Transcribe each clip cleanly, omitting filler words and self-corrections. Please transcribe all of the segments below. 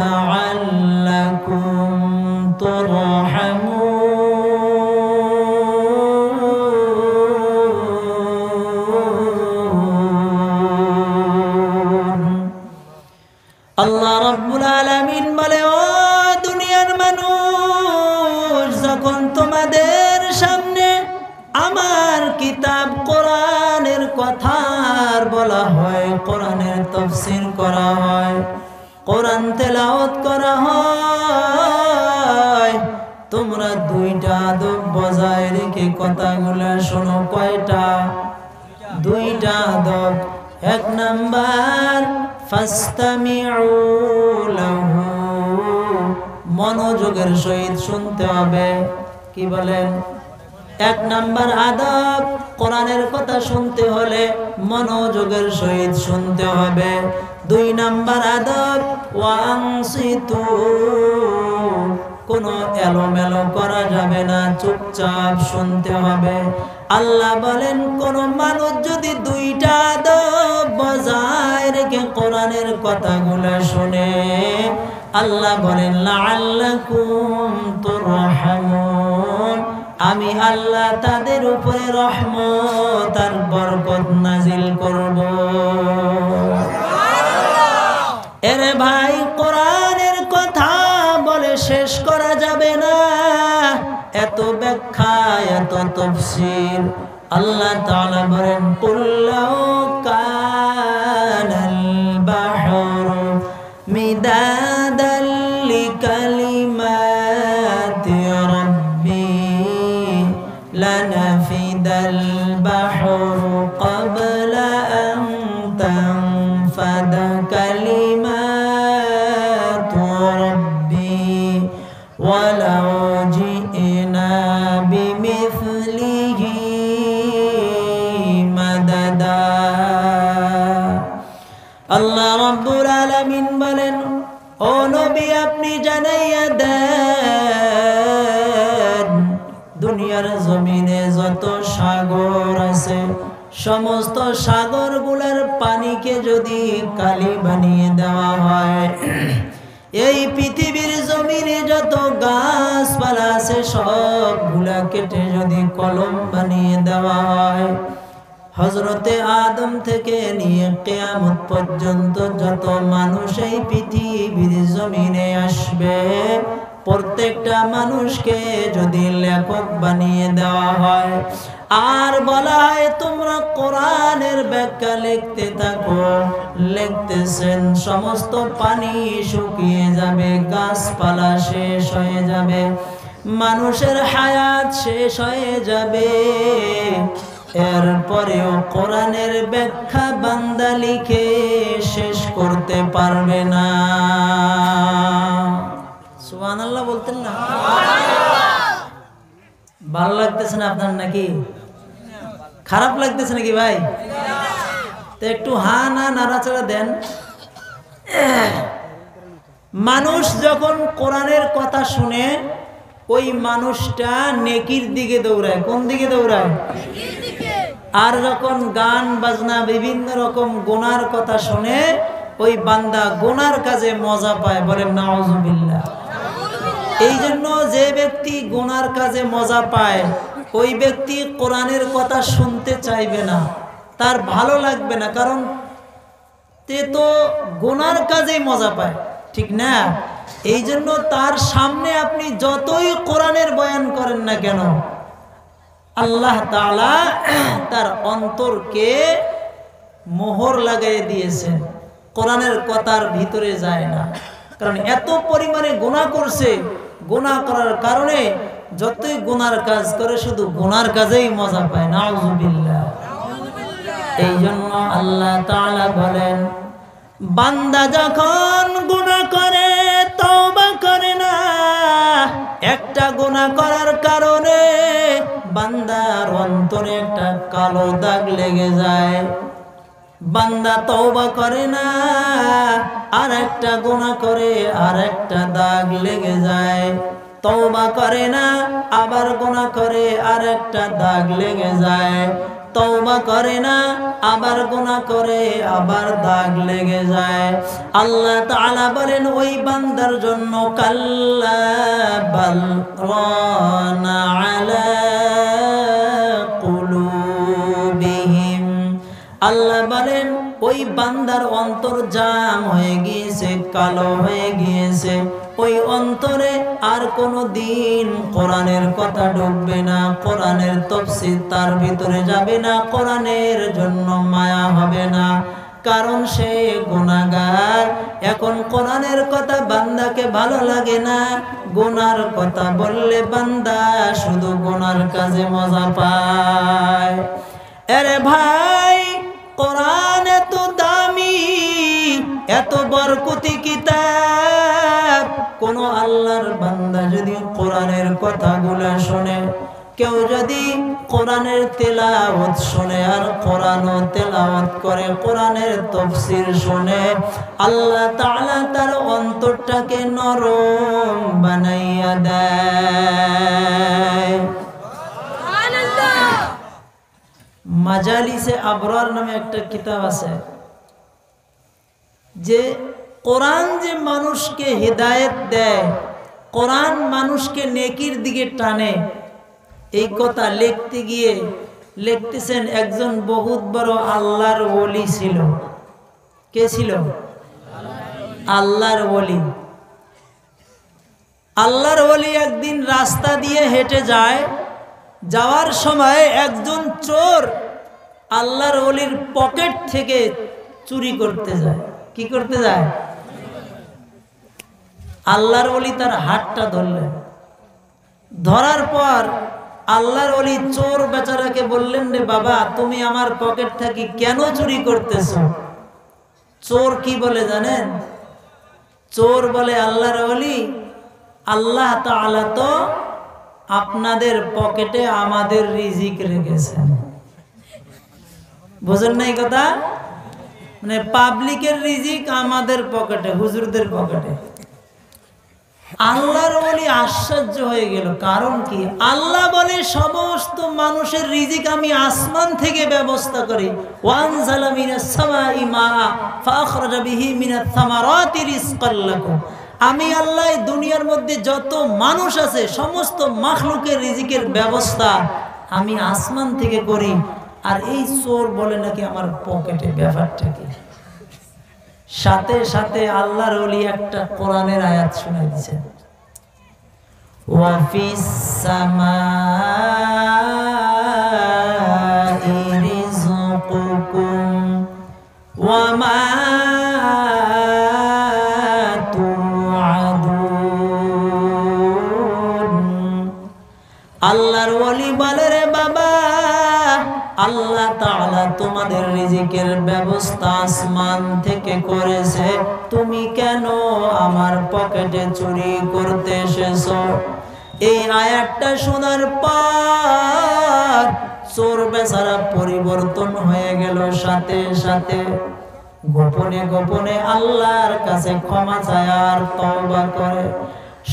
لعلكم ترحمون আল্লাহ রাব্বুল আলামিন বলে, ও দুনিয়ার মানুষ, যখন তোমাদের সামনে আমার কিতাব কোরআনের কথা বলা হয়, কোরআনের তাফসীর করা হয়, কোরআন তেলাওয়াত করা হয়, তোমরা দুইটা আদব বজায় রেখে কথাগুলো শোনো। কয়টা? দুইটা আদব। এক নাম্বার, ফাস্তামিউ লাহু, মনোযোগের সহিত শুনতে হবে। কি বলেন? এক নাম্বার আদব, কোরআনের কথা শুনতে হলে মনোযোগের সহিত শুনতে হবে। দুই নাম্বার আদব, ওয়ানসিতু, কোনো এলোমেলো করা যাবে না, চুপচাপ শুনতে হবে। আল্লাহ বলেন, কোন মানুষ যদি দুইটা আদব বজায় রেখে কোরআনের কথাগুলো শুনে, আল্লাহ বলেন লাআল্লাকুম তুরহামুন, আমি আল্লাহ তাদের উপরে রহমত আর বরকত নাজিল করব। এরে ভাই, কোরআনের কথা বলে শেষ করা যাবে না, এত ব্যাখ্যা, এত তাফসীর। আল্লাহ তাআলা বলেন, কুল লাউ কানাল বাহরু মিদাদাল লিকালিমাতি রাব্বি লানাফিদাল বাহরু ক্বাবলা আন তানফাদা কালিমাতু রাব্বি ওয়ালাউ জি'না বিমিথলিহি মাদাদা। আল্লাহ রাব্বুল আলামিন বলেন, ও নবী, আপনি জানাইয়া দেন, দুনিয়ার জমিনে যত সাগর আছে, সমস্ত সাগরগুলোর পানিকে যদি কালি বানিয়ে দেওয়া হয়, এই পৃথিবীর জমিনে যত গাছপালা আছে সবগুলা কেটে যদি কলম বানিয়ে দেওয়া হয়, হযরতে আদম থেকে নিয়ে কিয়ামত পর্যন্ত যত মানুষ এই পৃথিবীর জমিনে আসবে, প্রত্যেকটা মানুষকে যদি লেখক বানিয়ে দেওয়া হয় আর বলা হয় তোমরা কোরআনের ব্যাখ্যা লিখতে থাকো, লিখতেছেন, সমস্ত পানি শুকিয়ে যাবে, গাছপালা শেষ হয়ে যাবে, মানুষের হায়াত শেষ হয়ে যাবে, এরপরেও কোরআনের ব্যাখ্যা বান্দা লিখে শেষ করতে পারবে না। সুবহানাল্লাহ বলতেন না? ভালো লাগতেছে না আপনার নাকি? খারাপ লাগতেছে নাকি ভাই? তো একটু হা না নাড়াচাড়া দেন। মানুষ যখন কোরআনের কথা শুনে, ওই মানুষটা নেকির দিকে দৌড়ায়। কোন দিকে দৌড়ায়? আর যখন গান বাজনা বিভিন্ন রকম গুনার কথা শুনে, ওই বান্দা গুনার কাজে মজা পায়। বলেন নাউজুবিল্লাহ। এই জন্য যে ব্যক্তি গুনার কাজে মজা পায়, ওই ব্যক্তি কোরআনের কথা শুনতে চাইবে না, তার ভালো লাগবে না, কারণ তে তো গুনার কাজেই মজা পায়, ঠিক না? এই জন্য তার সামনে আপনি যতই কোরআনের বয়ান করেন না কেন, আল্লাহ তাআলা তার অন্তরকে মোহর লাগাই দিয়েছেন, কোরআনের কথার ভিতরে যায় না। কারণ এত পরিমাণে গুনাহ করছে, গুনাহ করার কারণে যতই গুনার কাজ করে শুধু গুনার কাজেই মজা পায়। নাউজুবিল্লাহ। এই জন্য আল্লাহ তাআলা বলেন, বান্দা যখন গুনাহ করে তওবা করে না, একটা গুনাহ করার কারণে বান্দার অন্তরে একটা কালো দাগ লেগে যায়। বান্দা তওবা করে না, আর একটা গুনাহ করে আর একটা দাগ লেগে যায়। তওবা করে না, আবার গুনাহ করে আর একটা দাগ লেগে যায়। তওবা করে না, আবার গুনাহ করে, আবার দাগ লেগে যায়। আল্লাহ তাআলা বলেন ওই বান্দার জন্য কাল্লা বাল রানা আলা কুলুবিহিম, আল্লাহ বলেন ওই বান্দার অন্তর জাম হয়ে গিয়েছে, কালো হয়ে গিয়েছে। ওই অন্তরে আর কোনো দিন কোরআনের কথা ঢুকবে না, কোরআনের তাফসীর তার ভিতরে যাবে না, কোরআনের জন্য মায়া হবে না, কারণ সে গুনাহগার। এখন কোরআনের কথা বান্দাকে ভালো লাগে না, গুনার কথা বললে বান্দা শুধু গুনার কাজে মজা পায়। আরে ভাই, কোরআন এত দামি, এত বরকতি কিতাব, কোন আল্লাহর বান্দা যদি কোরআনের কথাগুলো শুনে, কেউ যদি কোরআনের তেলাওয়াত শুনে আর কোরআনও তেলাওয়াত করে, কোরআনের তাফসীর শুনে, আল্লাহ তাআলা তার অন্তরটাকে নরম বানাইয়া দেয়। মাজালিসে আবরার নামে একটা কিতাব আছে, যে কোরআন যে মানুষকে হিদায়াত দেয়, কোরআন মানুষকে নেকির দিকে টানে, এই কথা লিখতে গিয়ে লিখতেছেন একজন বহুত বড় আল্লাহর ওলি ছিল। কে ছিল? আল্লাহর ওলি। আল্লাহর ওলি একদিন রাস্তা দিয়ে হেঁটে যায়, যাওয়ার সময় একজন চোর আল্লাহর ওলির পকেট থেকে চুরি করতে যায়। কি করতে যায়? আল্লাহর ওলি তার হাতটা ধরলেন, ধরার পর আল্লাহর ওলি চোর বেচারাকে বললেন, রে বাবা, তুমি আমার পকেট থেকে কেন চুরি করতেছো? চোর কি বলে জানেন? চোর বলে, আল্লাহর ওলি, আল্লাহ তাআলা তো আপনাদের পকেটে আমাদের রিজিক রেখেছেন। বুঝেন না এই কথা? মানে পাবলিকের রিজিক আমাদের পকেটে, হুজুরদের পকেটে। আল্লাহর ওলি আশ্চর্য হয়ে গেল, কারণ কি? আল্লাহ বলে সমস্ত মানুষের রিজিক আমি আসমান থেকে ব্যবস্থা করি। ওয়ানজালা মিনাস সামাই মা ফাখরাজা বিহি মিনাত সামারাতি রিজকাল লাকুম। আমি আল্লাহ দুনিয়ার মধ্যে যত মানুষ আছে সমস্ত মাখলুকের রিজিকের ব্যবস্থা আমি আসমান থেকে করি। আর এই চোর বলে নাকি আমার পকেটে, ব্যাপারটা কি? সাথে সাথে আল্লাহর ওলি একটা কোরআনের আয়াত শুনাই দিয়েছেন, ওয়া ফিস সামাই রিজকুকুম ওয়া মা তুআদুন। আল্লাহর ওলি বলে, রে বাবা, আল্লাহ তাআলা তোমাদের রিজিকের ব্যবস্থা আসমান থেকে করেছে, তুমি কেন আমার পকেটে চুরি করতে এসেছো? এই আয়াতটা শোনার পর চোর বেচারা পরিবর্তন হয়ে গেল, সাথে সাথে গোপনে গোপনে আল্লাহর কাছে ক্ষমা চায় আর তওবা করে।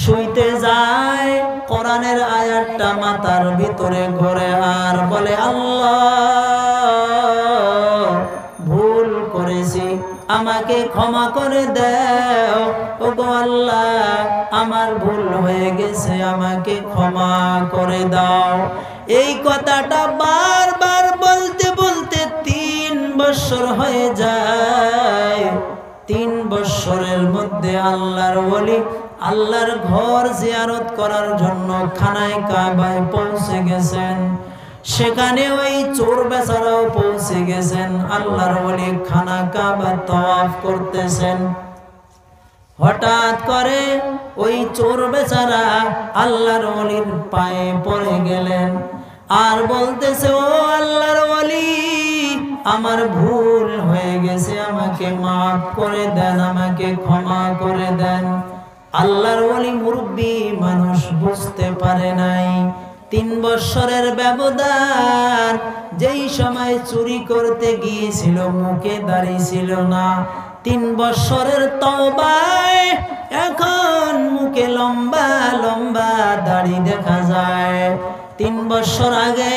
শুইতে যায়, কোরআনের আয়াতটা মাথার ভিতরে ঘোরে আর বলে, আল্লাহ, ভুল করেছি, আমাকে ক্ষমা করে দাও। ওগো আল্লাহ, আমার ভুল হয়ে গেছে, আমাকে ক্ষমা করে দাও। এই কথাটা বারবার বলতে বলতে 3 বছর হয়ে যায়। 3 বছরের মধ্যে আল্লাহর ওলি আল্লাহর ঘর জিয়ারত করার জন্য খানায় কাবায় পৌঁছে গেছেন। সেখানে ওই চোর বেচারাও পৌঁছে গেছেন। আল্লাহর ওলি খানা কাবা তাওয়াফ করতেছেন। হঠাৎ করে ওই চোর বেচারা আল্লাহর ওলির পায়ে পড়ে গেলেন আর বলতেছে, ও আল্লাহর ওলি, আমার ভুল হয়ে গেছে, আমাকে মাফ করে দেন, আমাকে ক্ষমা করে দেন। আল্লাহর ওলি মুরব্বি মানুষ, বুঝতে পারে নাই 3 বছরের ব্যবধান। যেই সময় চুরি করতে গিয়েছিল মুখে দাড়ি ছিল না, 3 বছরের তওবায় এখন মুখে লম্বা লম্বা দাড়ি দেখা যায়। 3 বছর আগে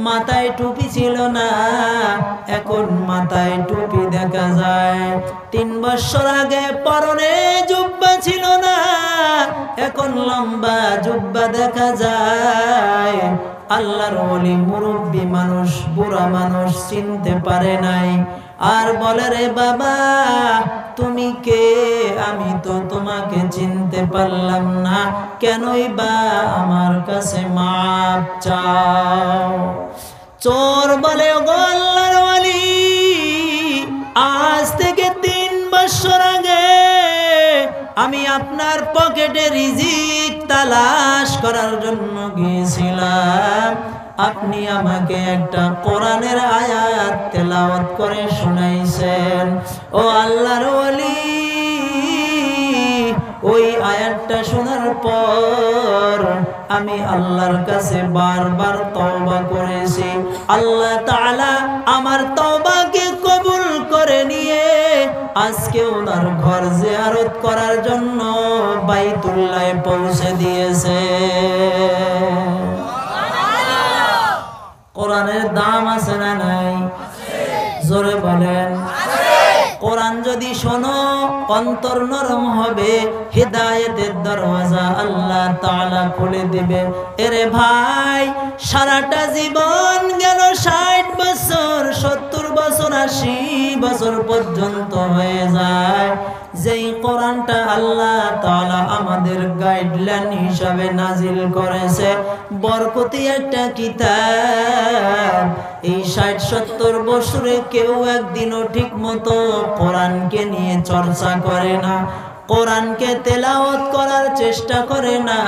মাথায় টুপি ছিল না, এখন মাথায় টুপি দেখা যায়। 3 বছর আগে পরনে জুব্বা ছিল না, এখন লম্বা জুব্বা দেখা যায়। আল্লাহর ওলি মুরব্বী মানুষ, বুড়া মানুষ চিনতে পারে নাই, আর বলে রে বাবা তুমি কে, আমি তো তোমাকে চিনতে পারলাম না, কেনই বা আমার কাছে মাপ চাও? চোর বলে ওগো আল্লাহর ওলি, আজ থেকে 3 বছর আগে আমি আপনার পকেটে রিজিক তালাশ করার জন্য গিয়েছিলাম, আপনি আমাকে একটা কোরআনের আয়াত তেলাওয়াত করে শোনাইছেন। ও আল্লাহর ওলি, ওই আয়াতটা শোনার পর আমি আল্লাহর কাছে বারবার তওবা করেছি। আল্লাহ তাআলা আমার তওবাকে কবুল করে নিয়ে আজকে ওনার ঘর জিয়ারত করার জন্য বাইতুল্লাহে পৌঁছে দিয়েছে। কোরআনের দাম আছে না নাই? জোরে বলেন। কোরআন যদি শোনো অন্তর নরম হবে, হিদায়াতের দরওয়াজা আল্লাহ তাআলা খুলে দিবে। এরে ভাই, সারাটা জীবন গেল 60 বছর, 70 বছর, 80 বছর পর্যন্ত হয়ে যায়, যেই কোরআনটা আল্লাহ তাআলা আমাদের গাইডলাইন হিসাবে নাজিল করেছে, বরকতি একটা কিতাব। এই 60-70 বছরে কেউ একদিনও ঠিক মতো কোরআনকে নিয়ে চর্চা করে না, কোরআনকে তেলাওয়াত করার চেষ্টা করে না।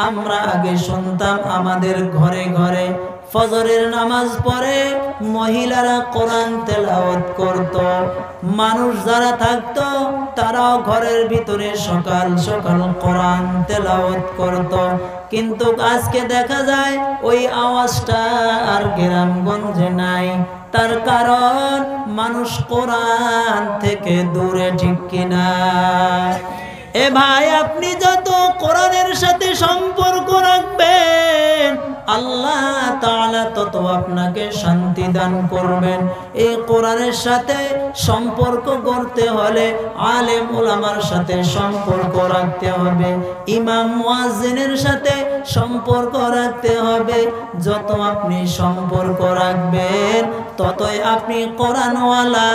আমরা আগে শুনতাম আমাদের ঘরে ঘরে ফজরের নামাজ পড়ে মহিলারা কোরআন তেলাওয়াত করত, মানুষ যারা থাকতো তারাও ঘরের ভিতরে সকাল সকাল কোরআন তেলাওয়াত করত। কিন্তু আজকে দেখা যায় ওই আওয়াজটা আর গ্রামগঞ্জে নাই। তার কারণ মানুষ কোরআন থেকে দূরে, ঠিক কিনা? এ ভাই, আপনি যত কোরআনের সাথে সম্পর্ক রাখবেন আল্লাহ তাআলা তত আপনাকে শান্তি দান করবেন। এই কোরআনের সাথে সম্পর্ক করতে হলে আলেম ওলামার সাথে সম্পর্ক রাখতে হবে, ইমাম মুয়াজ্জিনের সাথে সম্পর্ক রাখতে হবে। যত আপনি সম্পর্ক রাখবেন ততই আপনি কোরআনওয়ালা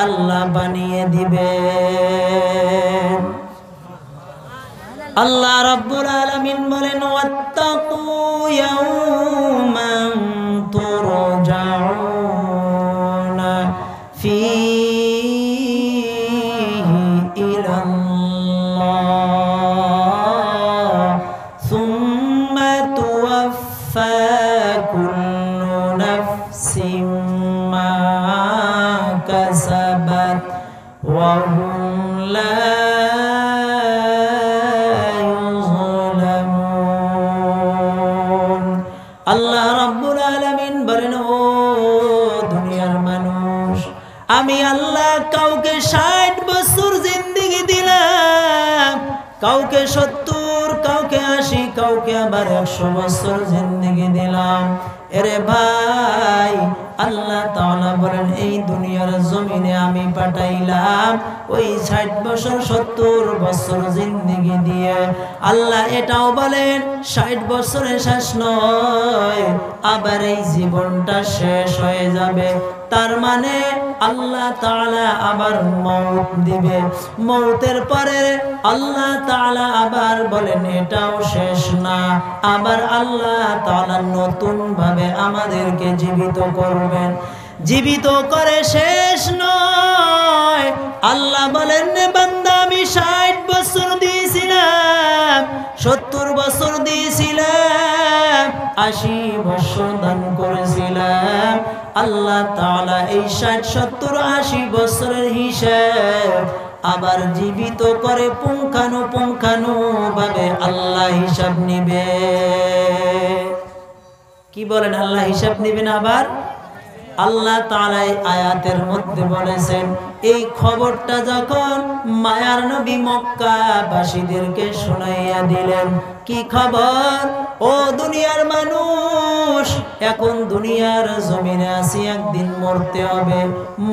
আল্লাহ বানিয়ে দিবেন। আল্লাহ রাব্বুল আলামিন বলেন, ওয়াত্তাকু ইয়াওমান তুরজাউনা ফীহি ইলাল্লাহ সুম্মা তুওয়াফফা কুল্লু নাফসিন মা কাসাবাত ওয়া হুম লা আল্লাহ রাব্বুল আলামিন বলেন, ও দুনিয়ার মানুষ, আমি আল্লাহ কাউকে 60 বছর জিন্দেগি দিলাম, কাউকে 70, কাউকে 80, কাউকে আবার 100 বছর জিন্দেগি দিলাম। এরে ভাই, আল্লাহ তাআলা বলেন এই দুনিয়ার জমিনে আমি পাঠাইলাম ওই 60 বছর 70 বছর জিন্দেগি দিয়ে। আল্লাহ এটাও বলেন 60 বছরে শেষ নয়, আবার এই জীবনটা শেষ হয়ে যাবে। তার মানে আল্লাহ তাআলা আবার মওত দিবে, মওতের পরে আল্লাহ তাআলা আবার বলেন এটাও শেষ না, আবার আল্লাহ তাআলা নতুন ভাবে আমাদেরকে জীবিত করবেন। জীবিত করে শেষ নয়, আল্লাহ বলেন বান্দা আমি 60 বছর দিয়েছিলাম, 70 বছর দিয়েছিলাম, 80 বছর দান করেছিলাম। আল্লাহ তাআলা এই 60, 70, 80 বছরের হিসাব আবার জীবিত করে পুঙ্খানু ভাবে আল্লাহ হিসাব নিবে। কি বলেন? আল্লাহ হিসাব নিবেন। আবার আল্লাহ তাআলা আয়াতের মধ্যে বলেছেন, এই খবরটা যখন মায়ার নবী মক্কাবাসীদেরকে শোনাইয়া দিলেন, কি খবর ও দুনিয়ার মানুষ, এখন দুনিয়ার জমিনে আছি, একদিন মরতে হবে,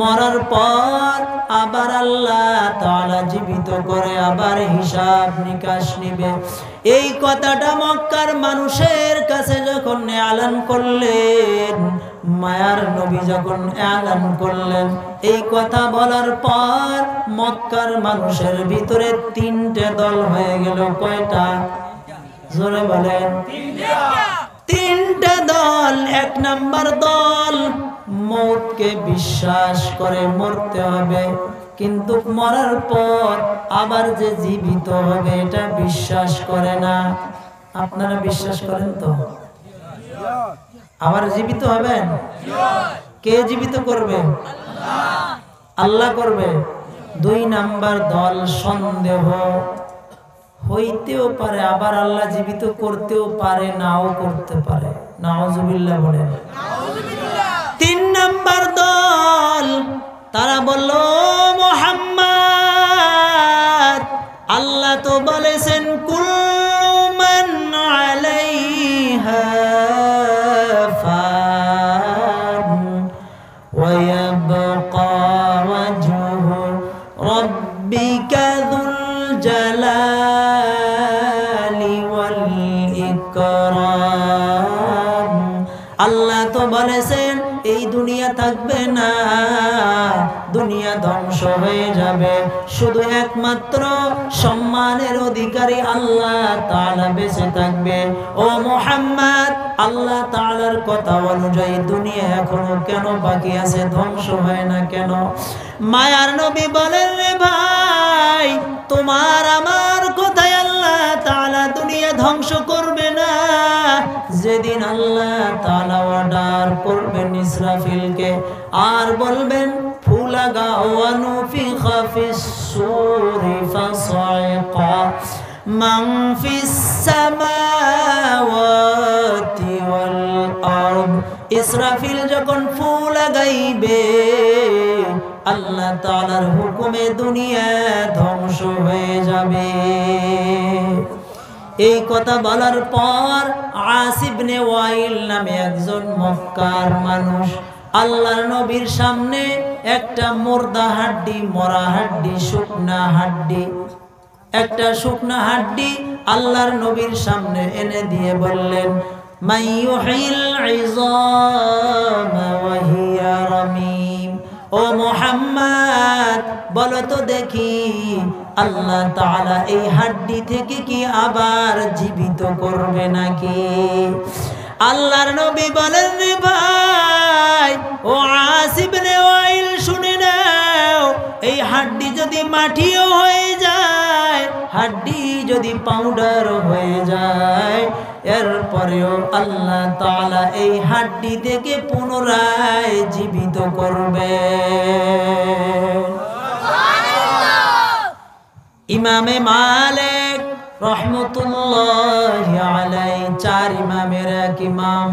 মরার পর আবার আল্লাহ তাআলা জীবিত করে আবার হিসাব নিকাশ নিবে। এই কথাটা মক্কার মানুষের কাছে যখন এলান করলেন, মায়ার নবী যখন এলান করলেন, এই কথা বলার পর মক্কার মানুষের ভিতরে তিনটে দল হয়ে গেল। কয়টা? জোরে বলেন। তিনটা দল। এক নাম্বার দল মৌতকে বিশ্বাস করে মরতে হবে, কিন্তু মরার পর আবার যে জীবিত হবে এটা বিশ্বাস করে না। আপনারা বিশ্বাস করেন তো? আবার জীবিত হবেন? কে জীবিত করবে? আল্লাহ করবে। দুই নাম্বার দল সন্দেহ, হইতেও পারে আবার আল্লাহ জীবিত করতেও পারে, নাও করতে পারে। নাউজুবিল্লাহ বলেন। তিন নাম্বার দল, তারা বলল মুহাম্মদ, আল্লাহ তো বলেছেন কুল্লু মান আলাইহা ফান ওয়া ইয়াবকা ওয়াজহু রাব্বিকা যুল জালালি ওয়াল ইকরাম। আল্লাহ তো বলেছেন এই দুনিয়া থাকবে না, দুনিয়া ধ্বংস হয়ে যাবে, শুধু একমাত্র সম্মানের অধিকারী আল্লাহ তাআলা বেঁচে থাকবে। ও মুহাম্মদ, আল্লাহ তাআলার কথা অনুযায়ী দুনিয়া এখনো কেন বাকি আছে, ধ্বংস হয় না কেন? মায়ার নবী বলেন, রে ভাই, তোমার আমার কথায় আল্লাহ তাআলা দুনিয়া ধ্বংস করবে না। যেদিন আল্লাহ তাআলা অর্ডার করবেন ইসরাফিলকে, আর বলবেন ফু লাগাও ওয়া নুফিখা ফিস সূরি ফাসাইকা মান ফিস সামাওয়াতি ওয়াল আরদ। ইসরাফিল যখন ফু লাগাইবে, আল্লাহ তাআলার হুকুমে দুনিয়া ধ্বংস হয়ে যাবে। এই কথা বলার পর আস ইবনে ওয়াইল নামে একজন মক্কার মানুষ আল্লাহর নবীর সামনে একটা মুর্দা হাড্ডি, মরা হাড্ডি, শুকনা হাড্ডি, একটা শুকনা হাড্ডি আল্লাহর নবীর সামনে এনে দিয়ে বললেন, মাইয়ুহিল ইযামা ওয়া হিয়া রামীম। ও মুহাম্মদ, বলো তো দেখি আল্লাহ তাআলা এই হাড্ডি থেকে কি আবার জীবিত করবে নাকি? আল্লাহর নবী বলেন, রে ভাই, ও আস ইবনে ওয়াইল, শুনে নাও, এই হাড্ডি যদি মাটিও হয়ে যায়, হাড্ডি যদি পাউডার হয়ে যায়, এরপরেও আল্লাহ তাআলা এই হাড্ডি থেকে পুনরায় জীবিত করবে। ইমামে মালিক রহমতুল্লাহি আলাইহি, চার ইমামের এক ইমাম,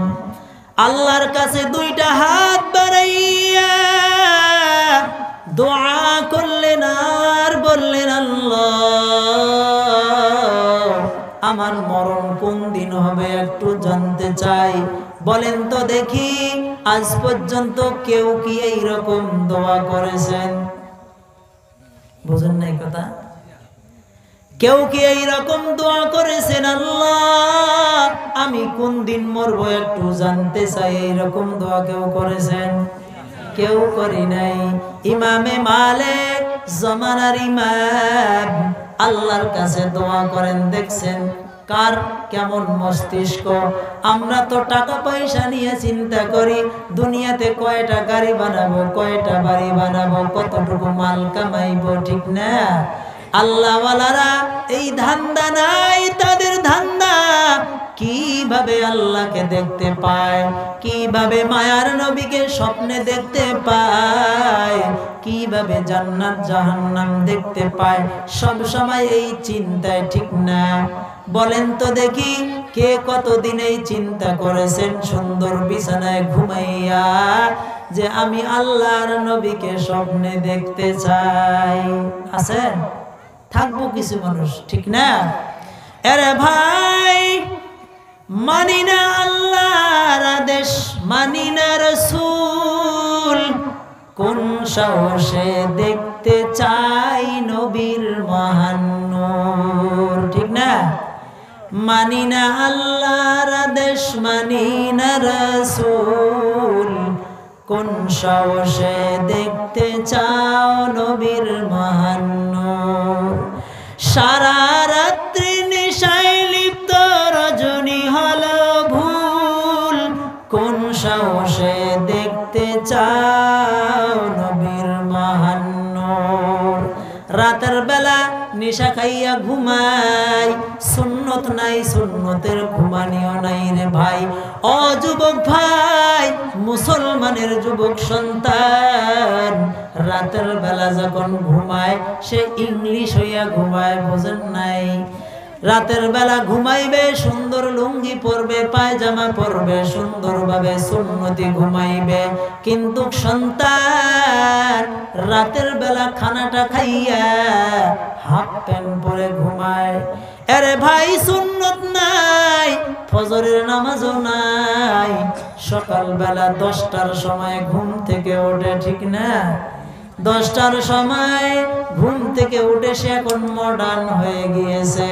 আল্লাহর কাছে দুইটা হাত বাড়াইয়া দোয়া করলেন আর বললেন, আল্লাহ, আমার মরণ কোন দিন হবে একটু জানতে চাই, বলেন তো দেখি আজ পর্যন্ত কেউ কি এইরকম দোয়া করেছেন? বুঝেন নাই কথা? কেউ কি এইরকম দোয়া করেছেন, আল্লাহ আমি কোন দিন মরবো একটু জানতে চাই, এইরকম দোয়া কেউ করেছেন? কেউ করি নাই। ইমামে মালিক জামানার ইমাম আল্লাহর কাছে দোয়া করেন, দেখছেন কার কেমন মস্তিষ্ক। আমরা তো টাকা পয়সা নিয়ে চিন্তা করি, দুনিয়াতে কয়টা গাড়ি বানাবো, কয়টা বাড়ি বানাবো, কতটুকু মাল কামাইবো, ঠিক না? আল্লাহওয়ালারা এই ধান্দা নাই, তাদের ধান্দা কিভাবে আল্লাহকে দেখতে পায়, কিভাবে মায়ার নবীকে স্বপ্নে দেখতে পায়, কিভাবে জান্নাত জাহান্নাম দেখতে পায়, সব সময় এই চিন্তায়, ঠিক না? বলেন তো দেখি কে কতদিন এই চিন্তা করেছেন সুন্দর বিছানায় ঘুমাইয়া যে আমি আল্লাহর নবীকে স্বপ্নে দেখতে চাই? আছেন? থাকবো কিছু মানুষ, ঠিক না? আরে ভাই, মানি না আল্লাহর আদেশ, মানি না রাসূল, কোন সাহসে দেখতে চাই নবীর মহান নূর, ঠিক না? মানি না আল্লাহর আদেশ, মানি না রাসূল, কোন সাহসে দেখতে চাও নবীর মহান নূর। সারা রাত্রি নেশায় লিপ্ত, রজনী হলো ভুল, কোন সাহসে দেখতে চাও নবীর মহান নূর। রাতের বেলা নেশা খাইয়া ঘুমাই, সুন্নত নাই, সুন্নতের ঘুমানিও নাই রে ভাই। ও যুবক ভাই, মুসলমানের যুবক সন্তান, রাতের বেলা যখন ঘুমায় সে ইংলিশ হইয়া ঘুমায়, বোঝেন নাই? রাতের বেলা ঘুমাইবে, সুন্দর লুঙ্গি পরবে, পায়জামা পরবে, সুন্দরভাবে সুন্নতি ঘুমাইবে, কিন্তু সন্তান রাতের বেলা খানাটা খাইয়া হাফ প্যান্ট পরে ঘুমায়। আরে ভাই, সুন্নত নাই, ফজরের নামাজও নাই, সকালবেলা 10টার সময় ঘুম থেকে ওঠে, ঠিক না? 10টার সময় ঘুম থেকে উঠে সে এখন মডার্ন হয়ে গিয়েছে,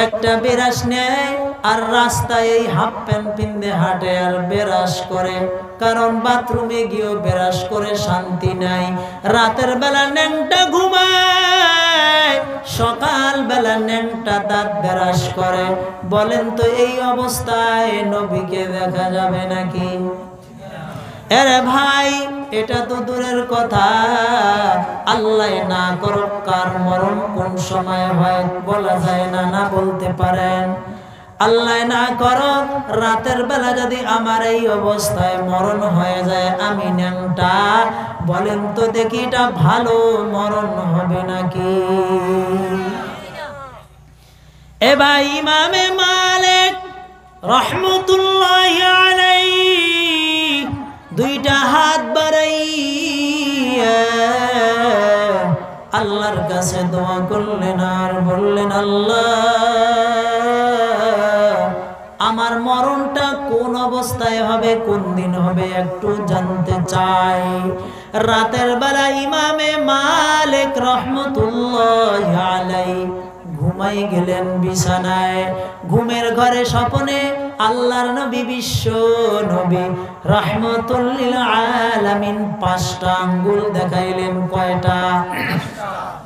একটা বেরাস নেয় আর রাস্তায় এই হাফ প্যান্ট পিন্দে হাঁটে আর বেরাস করে, কারণ বাথরুমে গিয়েও বেরাস করে শান্তি নাই। রাতের বেলা ন্যাংটা ঘুমায়, সকাল বেলা ন্যাংটা দাঁত বেরাস করে। বলেন তো এই অবস্থায় নবীকে দেখা যাবে নাকি? আরে ভাই, এটা তো দূরের কথা, আল্লাহ না করুক কার মরণ কোন সময় হয় বলা যায় না, না বলতে পারেন? আল্লাহ না করুক রাতের বেলা যদি আমার এই অবস্থায় মরণ হয়ে যায়, আমি ন্যাংটা, বলেন তো দেখি এটা ভালো মরণ হবে নাকি? এ ভাই, ইমামে মালিক রহমতুল্লাহি আলাইহি দুইটা হাত বাড়াইয়া আল্লাহর কাছে দোয়া করলেন আর বললেন, আল্লাহ, আমার মরণটা কোন অবস্থায় হবে, কোন দিন হবে একটু জানতে চাই। রাতের বেলা ইমামে মালিক রহমতুল্লাহি আলাইহি ঘুমাই গেলেন বিছানায়। ঘুমের ঘরে স্বপ্নে আল্লাহর নবী, বিশ্ব নবী রাহমাতুল লিল আলামিন 5টা আঙ্গুল দেখাইলেন। কয়টা?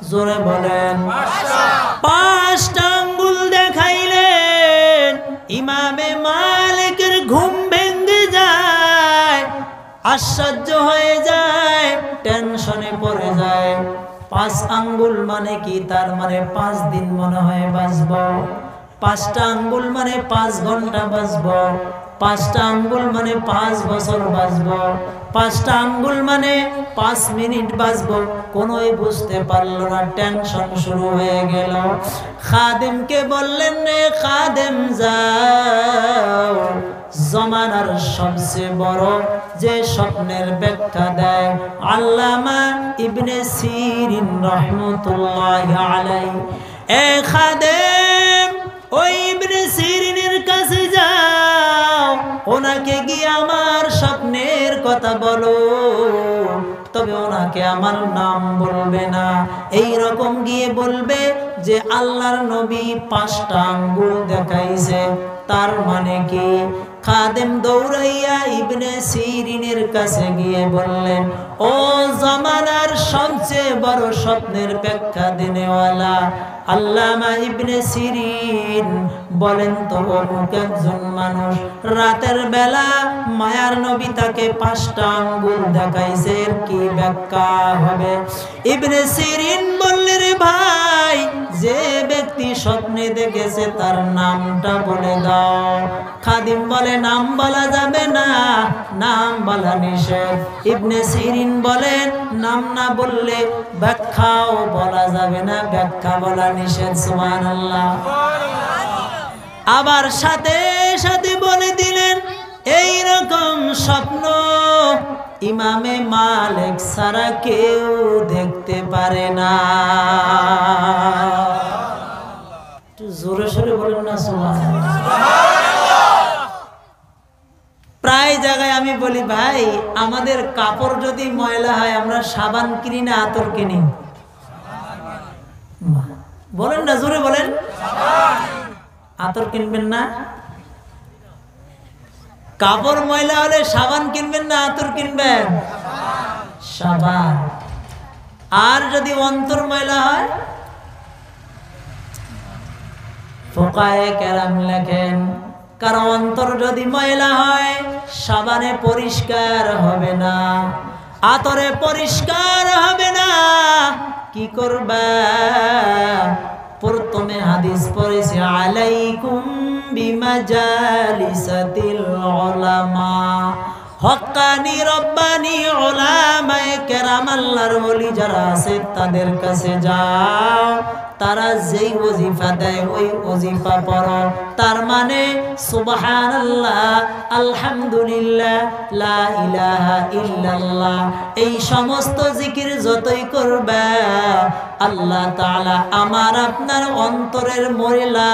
জোরে বলেন। 5টা আঙ্গুল দেখাইলেন। ইমামে মালিকের ঘুম ভেঙে যায়, আশ্চর্য হয়ে যায়, টেনশনে পড়ে যায়। 5 আঙ্গুল মানে কি? তার মানে 5 দিন মনে হয় বাঁচব। 5টা আঙ্গুল মানে 5 ঘন্টা বাঁচব। 5টা আঙ্গুল মানে 5 বছর বাঁচব। 5টা আঙ্গুল মানে 5 মিনিট বাঁচব। কোনোই বুঝতে পারলো না, টেনশন শুরু হয়ে গেল। খাদেমকে বললেন, রে খাদেম, যাও জমানার সবচেয়ে বড় যে স্বপ্নের ব্যাখ্যা দেয় আল্লামা ইবনে সিরিন রাহমাতুল্লাহি আলাইহি, এ খাদেম ওই ইবনে সিরিনের কাছে যাও, ওনাকে গিয়ে আমার স্বপ্নের কথা বলো, তবে ওনাকে আমার নাম বলবে না। এই রকম গিয়ে বলবে যে আল্লাহর নবী 5টা আঙ্গুল দেখাইছে। তার মানে কি? খাদেম দৌড়াইয়া ইবনে সিরিনের কাছে গিয়ে বললেন, ও জামানার সবচেয়ে বড় স্বপ্নের ব্যাখ্যা দেনেওয়ালা আল্লামা ইবনে সিরিন, বলেন তো অমুক একজন মানুষ রাতের বেলা মায়ার নবী তাকে 5টা আঙ্গুল দেখাইছে, এর কি ব্যাখ্যা হবে? ইবনে সিরিন বললেন, রে ভাই, যে ব্যক্তি স্বপ্নে দেখেছে তার নামটা বলে দাও। খাদিম বলে, নাম বলা যাবে না, নাম বলা নিষেধ। ইবনে সিরিন বলেন, নাম না বললে ব্যাখ্যাও বলা যাবে না, ব্যাখ্যা বলা নিষেধ। সুবহানাল্লাহ। আবার সাথে সাথে বলে দিলেন, এই রকম স্বপ্ন ইমামে মালিক ছাড়া কেউ দেখতে পারে না। একটু একটু জোরে সোরে বলেন না সুবহানাল্লাহ। প্রায় জায়গায় আমি বলি ভাই আমাদের কাপড় যদি ময়লা হয় আমরা সাবান কিনি না আতর কিনি? বলেন না জোরে বলেন। আতর কিনবেন না? কাপড় ময়লা হলে সাবান কিনবেন না আতর কিনবেন? সাবান। আর যদি অন্তর ময়লা হয়? ফুকায়ে কেরাম লেখেন কারণ অন্তর যদি ময়লা হয় সাবানে পরিষ্কার হবে না, আতরে পরিষ্কার হবে না। কি করবা? প্রথমে হাদিস পড়েছে আলাইকুম বিমাজালিসাতিল উলামা, হক্কানি রব্বানি উলামায়ে কেরাম আল্লাহর ওলি যারা আছে তাদের কাছে যাও, তারা যেই ওজিফা দেয় ওই ওজিফা পড়ো। তার মানে সুবহানাল্লাহ, আলহামদুলিল্লাহ, লা ইলাহা ইল্লাল্লাহ, এই সমস্ত জিকির যতই করবে আল্লাহ তাআলা আমার আপনার অন্তরের ময়লা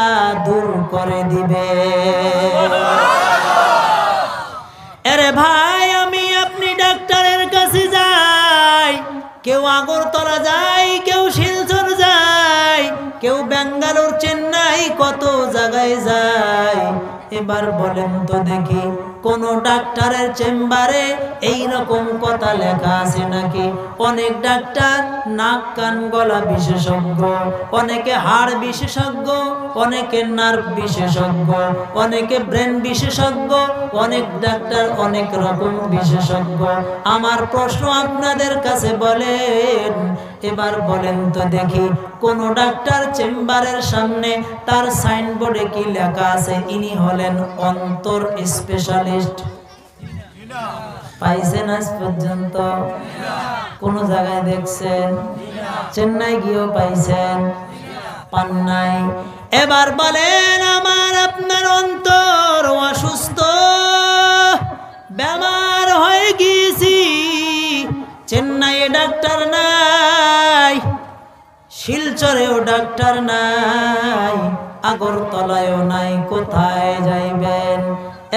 দূর করে দিবে। আরে ভাই আমি আপনি ডাক্তারের কাছে যাই, কেউ আগরতলা যায়, কেউ শিলচর যায়, কেউ বেঙ্গালোর চেন্নাই কত জায়গায় যায়। এবার বলেন তো দেখি কোন ডাক্তারের চেম্বারে এই রকম কথা লেখা আছে নাকি? অনেক ডাক্তার নাক কান গলা বিশেষজ্ঞ, অনেকে হাড় বিশেষজ্ঞ, অনেকে নার্ভ বিশেষজ্ঞ, অনেকে ব্রেন বিশেষজ্ঞ, অনেক ডাক্তার অনেক রকম বিশেষজ্ঞ। আমার প্রশ্ন আপনাদের কাছে বলেন, এবার বলেন তো দেখি কোন ডাক্তার চেম্বারের সামনে তার সাইনবোর্ডে কি লেখা আছে ইনি হলেন অন্তর স্পেশালিস্ট? পাইছেন আজ পর্যন্ত? কোন জায়গায় দেখছেন? চেন্নাই গিয়েও পাইছেন? পান নাই। এবার বলেন আমার আপনার অন্তর অসুস্থ, বেমার হয়ে গিয়েছি, চেন্নাইয়ে ডাক্তার নাই, শিলচরেও ডাক্তার নাই, আগরতলায়ও নাই, কোথায় যাইবেন?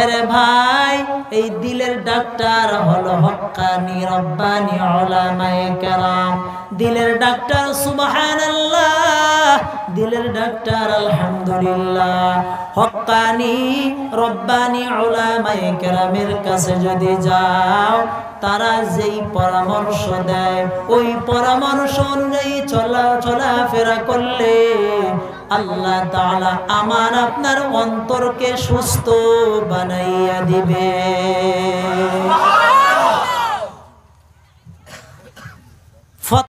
আরে ভাই এই দিলের ডাক্তার হলো হক্কানি রব্বানি উলামায়ে কেরাম। দিলের ডাক্তার সুবহানাল্লাহ, দিলের ডাক্তার আলহামদুলিল্লাহ। হক্কানি রব্বানি উলামায়ে কেরামের কাছে যদি যাও তারা যেই পরামর্শ দেয় ওই পরামর্শ অনুযায়ী চলাফেরা করলে আল্লাহ তাআলা আমার আপনার অন্তরকে সুস্থ বানাইয়া দিবে।